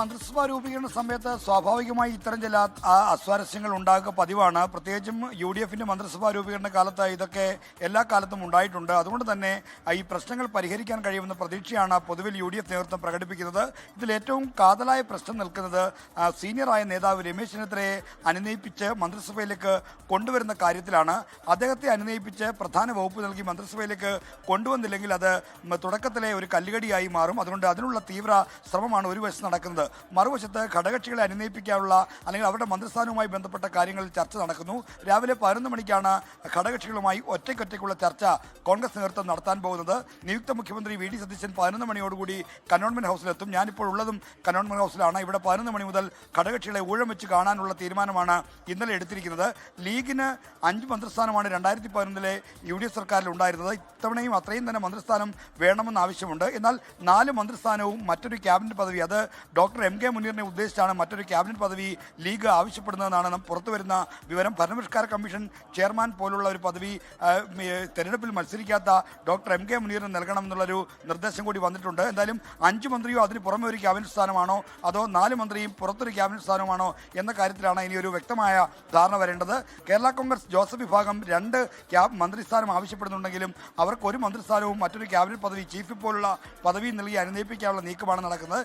മന്ത്രിസഭാ രൂപീകരണ സമയത്ത് സ്വാഭാവികമായി ഇത്തരം ചില അസ്വാരസ്യങ്ങൾ ഉണ്ടാകുക പതിവാണ്. പ്രത്യേകിച്ചും UDFന്റെ മന്ത്രിസഭാ രൂപീകരണ കാലത്ത് ഇതൊക്കെ എല്ലാ കാലത്തും ഉണ്ടായിട്ടുണ്ട്. അതുകൊണ്ട് തന്നെ ഈ പ്രശ്നങ്ങൾ പരിഹരിക്കാൻ കഴിയുമെന്ന പ്രതീക്ഷയാണ് പൊതുവിൽ UDF നേതൃത്വം പ്രകടിപ്പിക്കുന്നത്. ഇതിൽ ഏറ്റവും കാതലായ പ്രശ്നം നിൽക്കുന്നത് സീനിയറായ നേതാവ് രമേശ് ചെന്നിത്തലയെ അനുനയിപ്പിച്ച് മന്ത്രിസഭയിലേക്ക് കൊണ്ടുവരുന്ന കാര്യത്തിലാണ്. അദ്ദേഹത്തെ അനുനയിപ്പിച്ച് പ്രധാന വകുപ്പ് നൽകി മന്ത്രിസഭയിലേക്ക് കൊണ്ടുവന്നില്ലെങ്കിൽ അത് തുടക്കത്തിലെ ഒരു കല്ലുകടിയായി മാറും. അതുകൊണ്ട് അതിനുള്ള തീവ്ര ശ്രമമാണ് ഒരു വശത്ത് നടക്കുന്നത്. മറുവശത്ത് ഘടകകക്ഷികളെ അനുനയിപ്പിക്കാനുള്ള അല്ലെങ്കിൽ അവരുടെ മന്ത്രിസ്ഥാനവുമായി ബന്ധപ്പെട്ട കാര്യങ്ങളിൽ ചർച്ച നടക്കുന്നു. രാവിലെ 11 മണിക്കാണ് ഘടകകക്ഷികളുമായി ഒറ്റയ്ക്കൊറ്റയ്ക്കുള്ള ചർച്ച കോൺഗ്രസ് നേതൃത്വം നടത്താൻ പോകുന്നത്. നിയുക്ത മുഖ്യമന്ത്രി VD സതീശൻ 11 മണിയോടുകൂടി കന്റോൺമെന്റ് ഹൗസിലെത്തും. ഞാനിപ്പോൾ ഉള്ളതും കന്റോൺമെന്റ് ഹൗസിലാണ്. ഇവിടെ 11 മണി മുതൽ ഘടകകക്ഷികളെ ഊഴം വെച്ച് കാണാനുള്ള തീരുമാനമാണ് ഇന്നലെ എടുത്തിരിക്കുന്നത്. ലീഗിന് 5 മന്ത്രിസ്ഥാനമാണ് 2011 UDF സർക്കാരിൽ ഉണ്ടായിരുന്നത്. ഇത്തവണയും അത്രയും തന്നെ മന്ത്രിസ്ഥാനം വേണമെന്ന് ആവശ്യമുണ്ട്. എന്നാൽ 4 മന്ത്രിസ്ഥാനവും മറ്റൊരു ക്യാബിനറ്റ് പദവി, അത് ഡോക്ടർ MK മുനീറിനെ ഉദ്ദേശിച്ചാണ് മറ്റൊരു ക്യാബിനറ്റ് പദവി ലീഗ് ആവശ്യപ്പെടുന്നതെന്നാണ് പുറത്തുവരുന്ന വിവരം. ഭരണപരിഷ്കാര കമ്മീഷൻ ചെയർമാൻ പോലുള്ള ഒരു പദവി തെരഞ്ഞെടുപ്പിൽ മത്സരിക്കാത്ത ഡോക്ടർ MK മുനീറിന് നൽകണമെന്നുള്ളൊരു നിർദ്ദേശം കൂടി വന്നിട്ടുണ്ട്. എന്തായാലും 5 മന്ത്രിയോ അതിന് പുറമെ ഒരു ക്യാബിനറ്റ് സ്ഥാനമാണോ അതോ 4 മന്ത്രിയും പുറത്തൊരു ക്യാബിനറ്റ് സ്ഥാനമാണോ എന്ന കാര്യത്തിലാണ് ഇനി ഒരു വ്യക്തമായ ധാരണ വരേണ്ടത്. കേരള കോൺഗ്രസ് ജോസഫ് വിഭാഗം 2 മന്ത്രിസ്ഥാനം ആവശ്യപ്പെടുന്നുണ്ടെങ്കിലും അവർക്ക് ഒരു മന്ത്രിസ്ഥാനവും മറ്റൊരു ക്യാബിനറ്റ് പദവി ചീഫ് പോലുള്ള പദവിയും നൽകി അനുനയിപ്പിക്കാനുള്ള നീക്കമാണ് നടക്കുന്നത്.